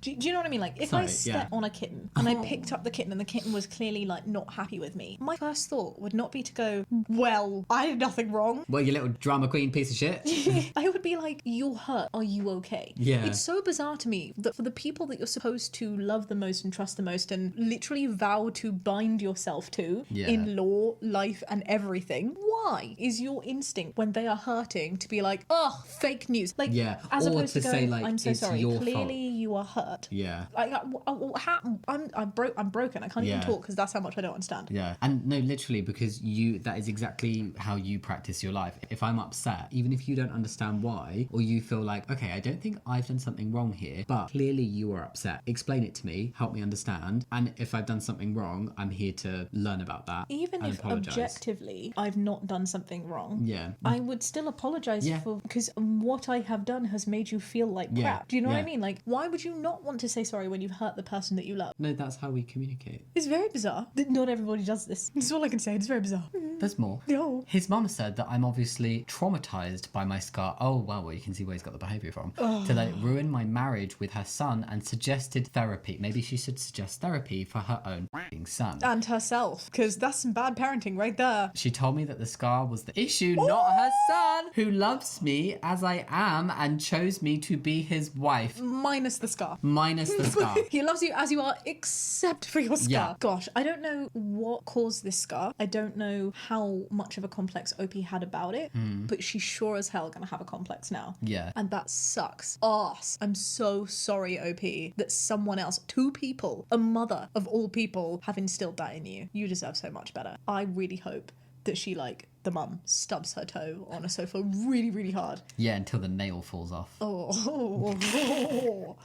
do you know what I mean? Like, if I stepped on a kitten and I picked up the kitten and the kitten was clearly like not happy with me, my first thought would not be to go, well, I did nothing wrong. Well, you little drama queen piece of shit. I would be like, you're hurt. Are you okay? Yeah. It's so bizarre to me that for the people that you're supposed to love the most and trust the most and literally vow to bind yourself to in law, life, and everything, why is your instinct when they are hurting to be like, oh, fake news? Like, as or opposed to to say, going, like, I'm so it's sorry. your Clearly, fault. you are hurt. Yeah. Like, what happened? I'm broken. I can't even talk because that's how much I don't understand. Yeah. And no, literally, because that is exactly how you practice your life. If I'm upset, even if you don't understand why, or you feel like, okay, I don't think I've done something wrong here, but clearly you are upset. Explain it to me, help me understand. And if I've done something wrong, I'm here to learn about that. Even and if apologize. objectively I've not done something wrong, Yeah. I would still apologize for, because what I have done has made you feel like crap. Do you know what I mean? Like, why would you not want to say sorry when you've hurt the person that you love? No, that's how we communicate. It's very bizarre that not everybody does this. That's all I can say. It's very bizarre. There's more. No. His mum said that I'm obviously traumatized by my scar. Oh, wow, well, you can see where he's got the behaviour from. To that it ruined my marriage with her son and suggested therapy. Maybe she should suggest therapy for her own son. And herself, because that's some bad parenting right there. She told me that the scar was the issue, not her son, who loves me as I am and chose me to be his wife. Minus the scar. Minus the scar. He loves you as you are, except for your scar. Yeah. Gosh, I don't know what caused this scar. I don't know how much of a complex OP had about it, but she's sure as hell gonna have a complex now. Yeah. And that sucks ass. I'm so sorry, OP, that someone else, two people, a mother of all people, have instilled that in you. You deserve so much better. I really hope that she, like, the mum stubs her toe on a sofa really, really hard. Yeah, until the nail falls off. Oh.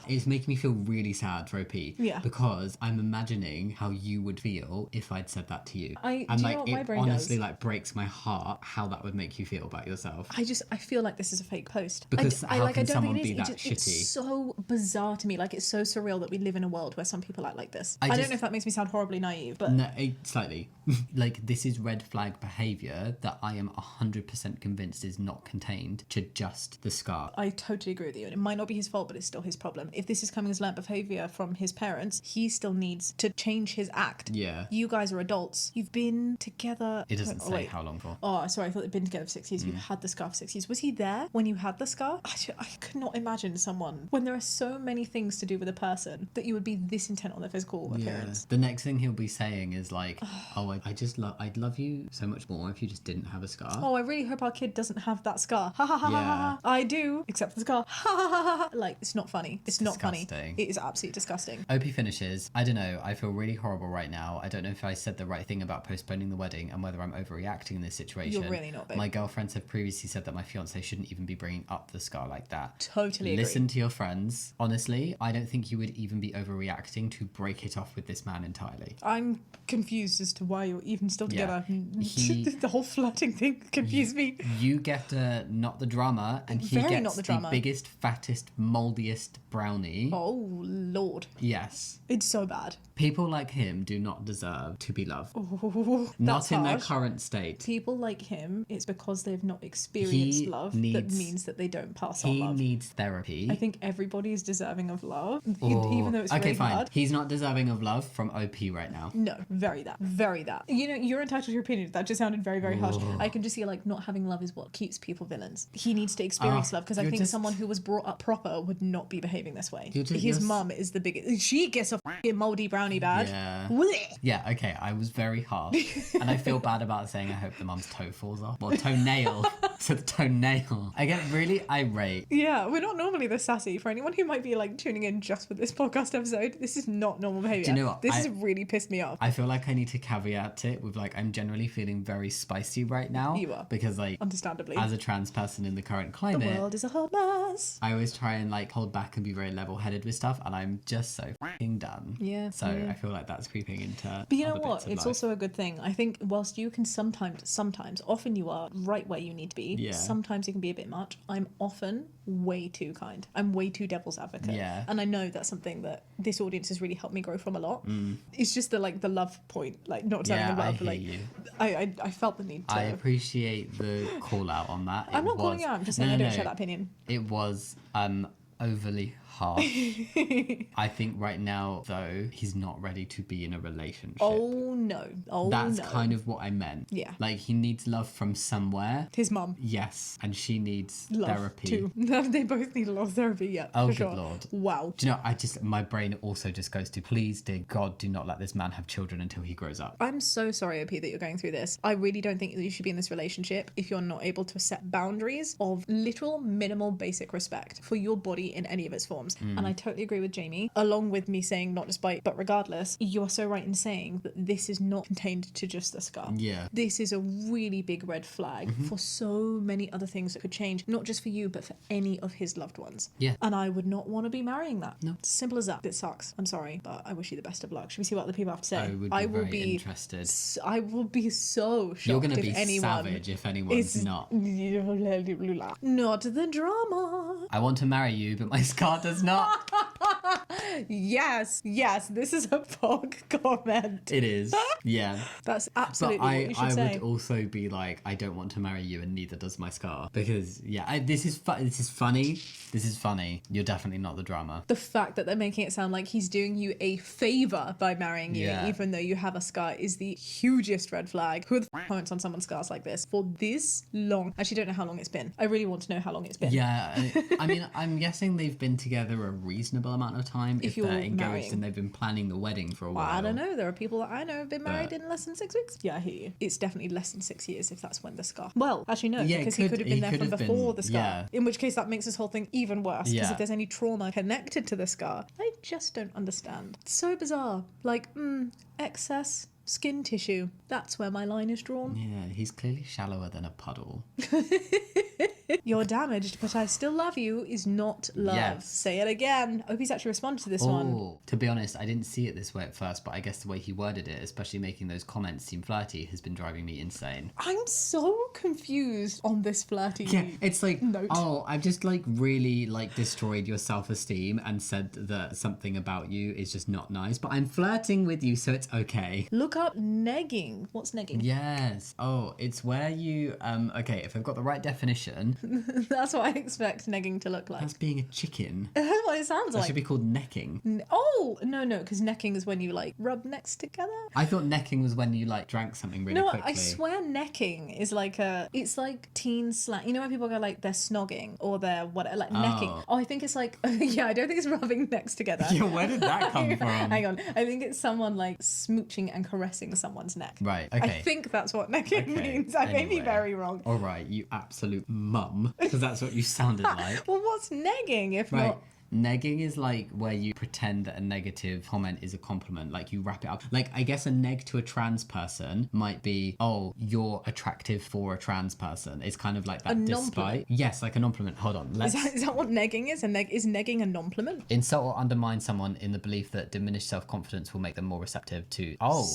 It's making me feel really sad for OP. Yeah. Because I'm imagining how you would feel if I'd said that to you. Do you and know like what my it brain honestly does? like breaks my heart how that would make you feel about yourself. I feel like this is a fake post. Because how can don't someone think it be is. that shitty? It's so bizarre to me. Like, it's so surreal that we live in a world where some people act like this. I don't know if that makes me sound horribly naive, but No, slightly. Like, this is red flag behaviour that I am 100% convinced is not contained to just the scar. I totally agree with you. And it might not be his fault, but it's still his problem. If this is coming as learnt behaviour from his parents, he still needs to change his act. Yeah. You guys are adults. You've been together. It doesn't say wait. how long for. Oh, sorry. I thought they'd been together for 6 years. You've had the scar for 6 years. Was he there when you had the scar? I could not imagine someone, when there are so many things to do with a person, that you would be this intent on their physical appearance. The next thing he'll be saying is like, oh, I'd love you so much more if you just didn't didn't have a scar. Oh, I really hope our kid doesn't have that scar. Ha ha ha ha ha. I do, except for the scar. Ha ha ha ha. Like, it's not funny. It's not funny. Disgusting. It is absolutely disgusting. OP finishes. I don't know. I feel really horrible right now. I don't know if I said the right thing about postponing the wedding and whether I'm overreacting in this situation. You're really not, babe. My girlfriends have previously said that my fiance shouldn't even be bringing up the scar like that. Totally agree. Listen to your friends. Honestly, I don't think you would even be overreacting to break it off with this man entirely. I'm confused as to why you're even still together. Yeah. The whole flirting thing confused me. You get not the drama, and he Very gets not the drama. biggest, fattest, moldiest brownie. Oh, Lord. Yes. It's so bad. People like him do not deserve to be loved. Oh, Not that's in their harsh. current state. People like him, it's because they've not experienced He love that needs- means that they don't pass on He love. needs therapy. I think everybody is deserving of love, Oh. even though it's okay, really fine. hard. He's not deserving of love from OP right now. No, very that. Very that. You know, you're entitled to your opinion. That just sounded very, very harsh. I can just see, like, not having love is what keeps people villains. He needs to experience love, because I you're think just- someone who was brought up proper would not be behaving this way. You're just- His you're- mum is the biggest. She gets a f***ing moldy brownie badge. Yeah. Blech. Yeah, okay, I was very harsh. And I feel bad about saying I hope the mum's toe falls off. Or toenail. To the toenail. I get really irate. Yeah, we're not normally this sassy. For anyone who might be, like, tuning in just for this podcast episode, this is not normal behaviour. Do you know what? This has really pissed me off. I feel like I need to caveat it with, like, I'm generally feeling very spicy right now. You are. Because, like, Understandably. as a trans person in the current The climate, world is a hot mess. I always try and, like, hold back and be very level-headed with stuff, and I'm just so f***ing done. Yeah, So yeah. I feel like that's creeping into But you know other what? bits of It's life. also a good thing. I think whilst you can sometimes, often you are right where you need to be. Yeah. Sometimes you can be a bit much. I'm often way too kind. I'm way too devil's advocate. Yeah. And I know that's something that this audience has really helped me grow from a lot. It's just the love point, like not deserving Yeah, of I love. hear Like you. I felt the need to. I appreciate the call out on that. I'm not calling you out. I'm just saying I don't share that opinion. It was overly harsh. I think right now, though, he's not ready to be in a relationship. Oh no. Oh That's no. kind of what I meant. Yeah. Like, he needs love from somewhere. His mum. Yes. And she needs Love therapy. too. They both need a lot of therapy. Yeah. Oh, for good sure. Lord. Wow. Do you know, my brain also just goes to, please, dear God, do not let this man have children until he grows up. I'm so sorry, OP, that you're going through this. I really don't think that you should be in this relationship if you're not able to set boundaries of literal, minimal, basic respect for your body in any of its forms. And I totally agree with Jamie, along with me saying not despite, but regardless, you are so right in saying that this is not contained to just the scar. Yeah. This is a really big red flag for so many other things that could change, not just for you, but for any of his loved ones. Yeah. And I would not want to be marrying that. No. Simple as that. It sucks. I'm sorry, but I wish you the best of luck. Should we see what other people have to say? I would be very interested. I will be so shocked. You're going to if be anyone savage if anyone's is not. Not the drama. I want to marry you, but my scar does not. Yes, this is a POG comment. It is. Yeah. That's But absolutely what you should I say. would also be like, I don't want to marry you, and neither does my scar. Because, yeah, this is funny. This is funny. You're definitely not the drama. The fact that they're making it sound like he's doing you a favour by marrying you, Yeah. even though you have a scar, is the hugest red flag. Who the f comments on someone's scars like this for this long? I actually don't know how long it's been. I really want to know how long it's been. Yeah, I mean, I'm guessing they've been together a reasonable amount of time if you're they're engaged marrying. and they've been planning the wedding for a Well, while. I don't know. There are people that I know have been married But- in less than 6 weeks. Yeah, I hear you. It's definitely less than 6 years if that's when the scar. Well, actually, no, Yeah, it because he could have been he there could from have before been- the scar. yeah. In which case, that makes this whole thing even worse. Because Yeah. if there's any trauma connected to the scar, I just don't understand. It's so bizarre. Like, excess skin tissue. That's where my line is drawn. Yeah, he's clearly shallower than a puddle. You're damaged, but I still love you is not love. Yes. Say it again. Opie's actually responded to this one. Oh, to be honest, I didn't see it this way at first, but I guess the way he worded it, especially making those comments seem flirty, has been driving me insane. I'm so confused on this flirty. Yeah, it's like, Note. oh, I've just like really like destroyed your self-esteem and said that something about you is just not nice, but I'm flirting with you, so it's okay. Look up negging. What's negging? Yes. Oh, it's where you, okay, if I've got the right definition, That's what I expect negging to look like. that's being a chicken. Am I it sounds That like. should be called necking. Oh, no, because necking is when you like rub necks together. I thought necking was when you like drank something really No, quickly. I swear necking is like it's like teen slang. You know when people go like they're snogging or they're what, like necking. Oh, I think it's like, yeah, I don't think it's rubbing necks together. Yeah, where did that come from? Hang on. I think it's someone like smooching and caressing someone's neck. Right, okay. I think that's what necking means. I may be Anyway. very wrong. All right, you absolute mum, because that's what you sounded like. Well, what's negging if Right. not? Negging is like where you pretend that a negative comment is a compliment, like you wrap it up. Like, I guess a neg to a trans person might be, oh, you're attractive for a trans person. It's kind of like that despite. Yes, like a compliment. Hold on. Let's Is that what negging is? Is negging a non-compliment? insult or undermine someone in the belief that diminished self-confidence will make them more receptive to. Oh,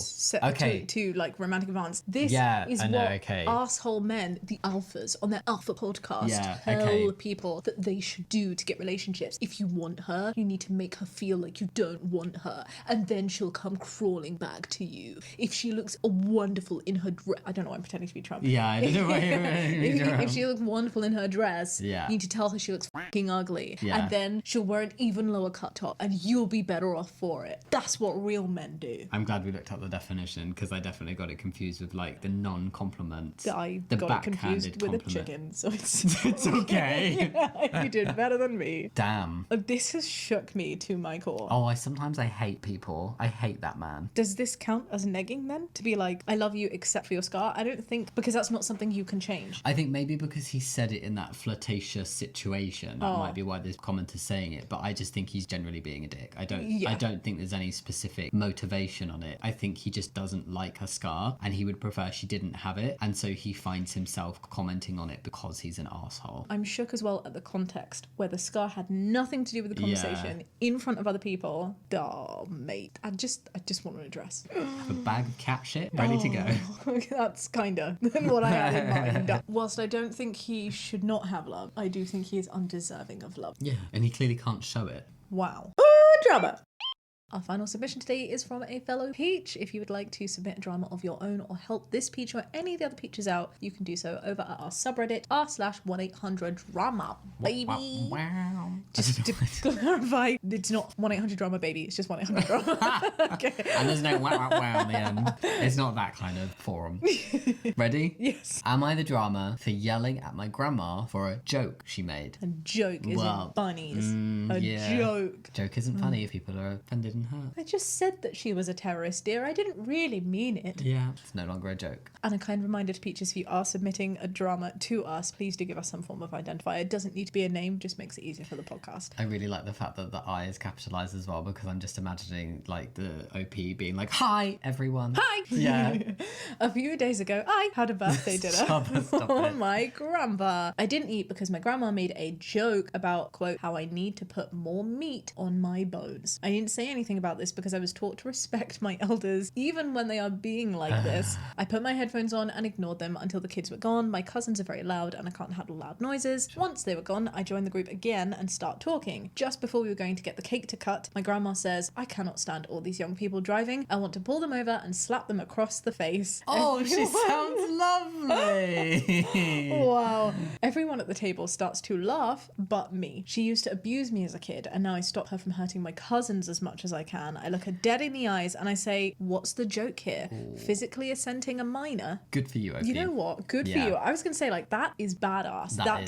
okay. To like romantic advance. This Yeah, is I know, what okay. asshole men, the alphas, on their alpha podcast tell okay. people that they should do to get relationships. If you want her, you need to make her feel like you don't want her, and then she'll come crawling back to you. If she looks wonderful in her dress, I don't know, I'm pretending to be Trump. Yeah, I don't know why if she looks wonderful in her dress, Yeah. you need to tell her she looks fucking ugly, Yeah. and then she'll wear an even lower cut top, and you'll be better off for it. That's what real men do. I'm glad we looked up the definition, because I definitely got it confused with like the non-compliment. I the got it backhanded confused with a compliment. chicken, so it's It's okay. yeah, you did better than me. Damn. This has shook me to my core. Oh, sometimes I hate people. I hate that man. Does this count as negging then? To be like, I love you except for your scar? I don't think, because that's not something you can change. I think maybe because he said it in that flirtatious situation, that might be why this commenter's saying it. But I just think he's generally being a dick. I don't think there's any specific motivation on it. I think he just doesn't like her scar, and he would prefer she didn't have it, and so he finds himself commenting on it because he's an asshole. I'm shook as well at the context where the scar had nothing to do with the conversation in front of other people. Oh, mate. I just want an address. Have a bag of cat shit ready to go. That's kinda what I have in mind. Whilst I don't think he should not have love, I do think he is undeserving of love. Yeah, and he clearly can't show it. Wow. Drama. Our final submission today is from a fellow peach. If you would like to submit a drama of your own or help this peach or any of the other peaches out, you can do so over at our subreddit r/1800drama, baby. Wow. Just to clarify, it's not 1-800-drama, baby. It's just 1-800-drama. Okay. And there's no wow, wow, wow in the end. It's not that kind of forum. Ready? Yes. Am I the drama for yelling at my grandma for a joke she made? A joke isn't bunnies. yeah. Joke. Joke isn't funny if people are offended and hurt. I just said that she was a terrorist, dear. I didn't really mean it. Yeah. It's no longer a joke. And a kind reminder to Peaches, if you are submitting a drama to us, please do give us some form of identifier. It doesn't need to be a name, just makes it easier for the podcast. I really like the fact that the I is capitalised as well, because I'm just imagining like the OP being like, hi, everyone. Hi! Yeah. A few days ago, I had a birthday dinner Shaaba, stop for it. my grandpa. I didn't eat because my grandma made a joke about, quote, how I need to put more meat on my bones. I didn't say anything about this because I was taught to respect my elders, even when they are being like this. I put my headphones on and ignored them until the kids were gone. My cousins are very loud and I can't handle loud noises. Once they were gone, I joined the group again and start talking. Just before we were going to get the cake to cut, my grandma says, I cannot stand all these young people driving. I want to pull them over and slap them across the face. Oh, she sounds lovely. Wow. Everyone at the table starts to laugh, but me. She used to abuse me as a kid, and now I stop her from hurting my cousins as much as I can. I look her dead in the eyes and I say, what's the joke here? Physically assenting a minor? Good for you, OP. You know what? Good for Yeah. you. I was gonna say, like, that is badass. That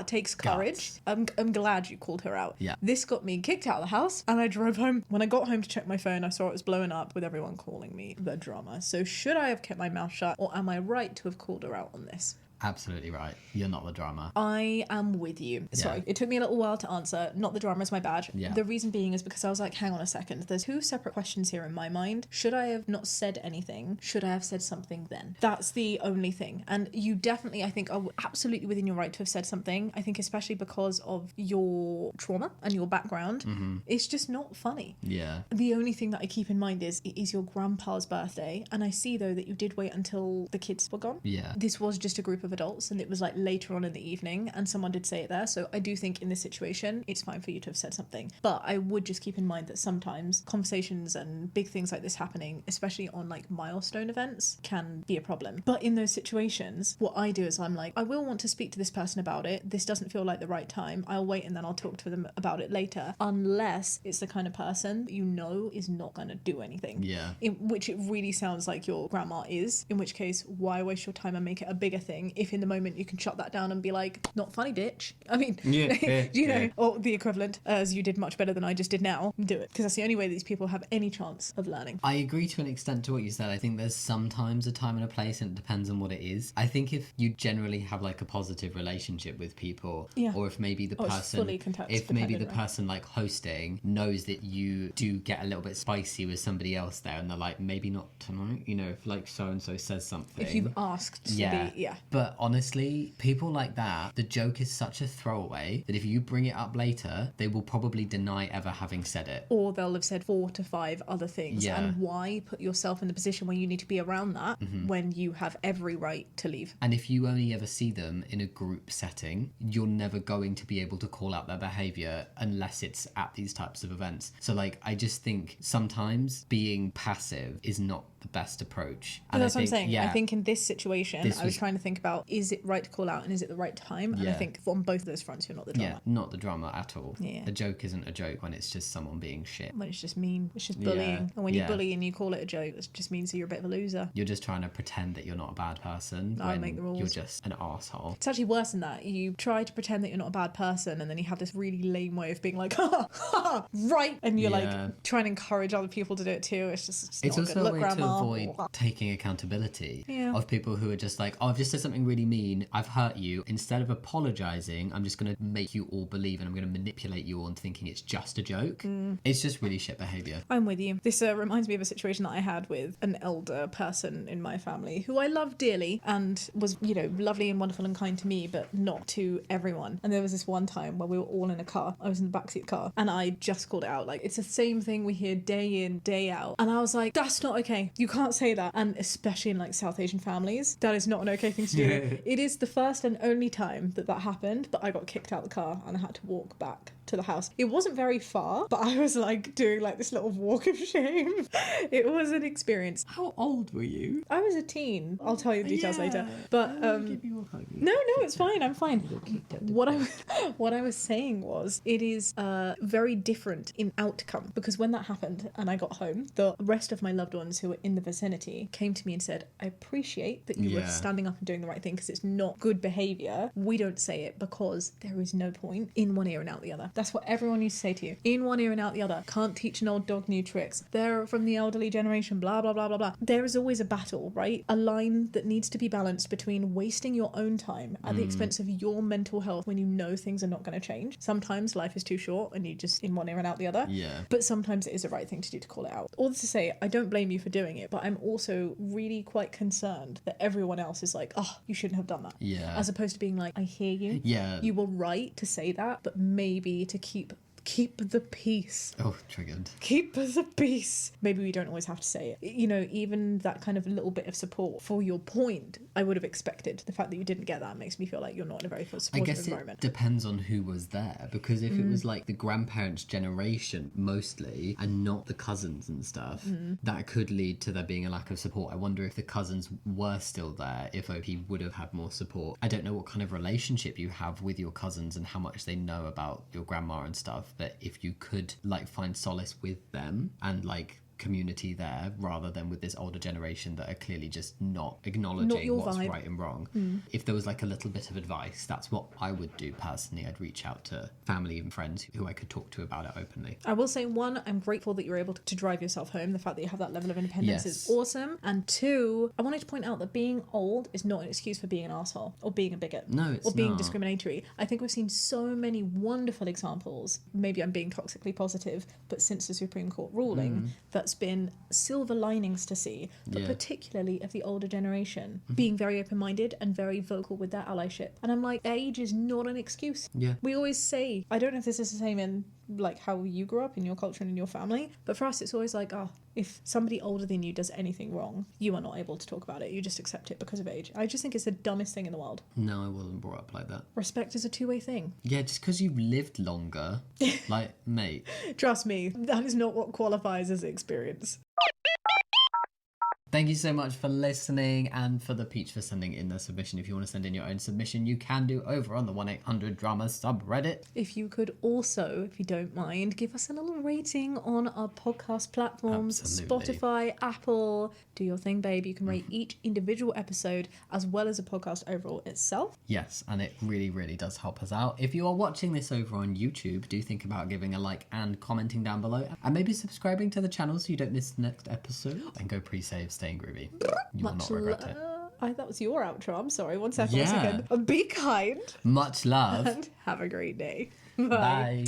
takes courage. I'm glad you called her out. Yeah. This got me kicked out of the house, and I drove home. When I got home to check my phone, I saw it was blowing up with everyone calling me the drama. So should I have kept my mouth shut, or am I right to have called her out on this? Absolutely right. You're not the drama. I am with you. Sorry, it took me a little while to answer. Not the drama is my bad. Yeah. The reason being is because I was like, hang on a second. There's two separate questions here in my mind. Should I have not said anything? Should I have said something then? That's the only thing. And you definitely, I think, are absolutely within your right to have said something. I think especially because of your trauma and your background. It's just not funny. Yeah. The only thing that I keep in mind is it is your grandpa's birthday. And I see, though, that you did wait until the kids were gone. Yeah. This was just a group of with adults and it was like later on in the evening and someone did say it there. So I do think in this situation, it's fine for you to have said something. But I would just keep in mind that sometimes conversations and big things like this happening, especially on like milestone events, can be a problem. But in those situations, what I do is I'm like, I will want to speak to this person about it. This doesn't feel like the right time. I'll wait and then I'll talk to them about it later, unless it's the kind of person that you know is not going to do anything. Yeah. In which it really sounds like your grandma is, in which case, why waste your time and make it a bigger thing if in the moment you can shut that down and be like, not funny, bitch. I mean, you know, or the equivalent, as you did much better than I just did now, do it. Because that's the only way these people have any chance of learning. I agree to an extent to what you said. I think there's sometimes a time and a place and it depends on what it is. I think if you generally have like a positive relationship with people, or if maybe the person, if maybe the person like hosting knows that you do get a little bit spicy with somebody else there and they're like, maybe not tonight, you know, if like so-and-so says something. If you've asked to be, But honestly, people like that, the joke is such a throwaway that if you bring it up later, they will probably deny ever having said it. Or they'll have said 4 to 5 other things. Yeah. And why put yourself in the position where you need to be around that when you have every right to leave? And if you only ever see them in a group setting, you're never going to be able to call out their behaviour unless it's at these types of events. So like, I just think sometimes being passive is not the best approach. But And that's what I'm saying. Yeah, I think in this situation, I was trying to think about, is it right to call out and is it the right time? And I think on both of those fronts, you're not the drama. Yeah, not the drama at all. Yeah. A joke isn't a joke when it's just someone being shit. When it's just mean, it's just bullying. And when you bully and you call it a joke, it just means that you're a bit of a loser. You're just trying to pretend that you're not a bad person I when make the rules. you're just an arsehole. It's actually worse than that. You try to pretend that you're not a bad person and then you have this really lame way of being like, ha, ha, right. And you're like trying to encourage other people to do it too. It's not also good. Look, a way grandma. to avoid taking accountability of people who are just like, oh, I've just said something really mean, I've hurt you. Instead of apologizing, I'm just going to make you all believe and I'm going to manipulate you on thinking it's just a joke. It's just really shit behavior. I'm with you. This reminds me of a situation that I had with an elder person in my family who I love dearly and was, you know, lovely and wonderful and kind to me, but not to everyone. And there was this one time where we were all in a car. I was in the backseat of the car and I just called it out. Like, it's the same thing we hear day in, day out. And I was like, that's not okay. You can't say that. And especially in like South Asian families, that is not an okay thing to do. It is the first and only time that happened, but I got kicked out of the car and I had to walk back to the house. It wasn't very far, but I was like doing like this little walk of shame. It was an experience. How old were you? I was a teen. I'll tell you the details later. But Give you a hug. no, it's fine. I'm fine. What I was saying was, it is very different in outcome, because when that happened and I got home, the rest of my loved ones who were in the vicinity came to me and said, I appreciate that you were standing up and doing the right thing because it's not good behaviour. We don't say it because there is no point in one ear and out the other. That's what everyone used to say to you. In one ear and out the other. Can't teach an old dog new tricks. They're from the elderly generation, blah, blah, blah, blah, blah. There is always a battle, right? A line that needs to be balanced between wasting your own time at the expense of your mental health when you know things are not going to change. Sometimes life is too short and you just in one ear and out the other. Yeah. But sometimes it is the right thing to do to call it out. All this to say, I don't blame you for doing it, but I'm also really quite concerned that everyone else is like, oh, you shouldn't have done that. Yeah. As opposed to being like, I hear you. Yeah. You were right to say that, but maybe to keep the peace. Oh, triggered. Keep the peace. Maybe we don't always have to say it. You know, even that kind of little bit of support for your point, I would have expected. The fact that you didn't get that makes me feel like you're not in a very supportive environment. It depends on who was there, because if it was like the grandparents' generation mostly and not the cousins and stuff, that could lead to there being a lack of support. I wonder if the cousins were still there, if OP would have had more support. I don't know what kind of relationship you have with your cousins and how much they know about your grandma and stuff. But if you could like find solace with them and like community there rather than with this older generation that are clearly just not acknowledging what's vibe. right and wrong. If there was like a little bit of advice, that's what I would do personally. I'd reach out to family and friends who I could talk to about it openly. I will say, one, I'm grateful that you're able to drive yourself home. The fact that you have that level of independence is awesome. And two, I wanted to point out that being old is not an excuse for being an asshole or being a bigot. No, it's or being not. discriminatory. I think we've seen so many wonderful examples. Maybe I'm being toxically positive, but since the Supreme Court ruling, that's been silver linings to see, but particularly of the older generation being very open-minded and very vocal with their allyship. And I'm like, age is not an excuse. Yeah. We always say, I don't know if this is the same in like how you grew up in your culture and in your family. But for us, it's always like, oh, if somebody older than you does anything wrong, you are not able to talk about it. You just accept it because of age. I just think it's the dumbest thing in the world. No, I wasn't brought up like that. Respect is a two-way thing. Yeah, just because you've lived longer, like, mate. Trust me, that is not what qualifies as experience. Thank you so much for listening and for the Peach for sending in the submission. If you want to send in your own submission, you can do over on the 1-800-DRAMA subreddit. If you could also, if you don't mind, give us a little rating on our podcast platforms. Absolutely. Spotify, Apple. Do your thing, babe. You can rate each individual episode as well as the podcast overall itself. Yes, and it really, really does help us out. If you are watching this over on YouTube, do think about giving a like and commenting down below. And maybe subscribing to the channel so you don't miss the next episode. And go pre-save, staying groovy. You will not regret it. That was your outro. I'm sorry. One second. Yeah. Be kind. Much love. And have a great day. Bye.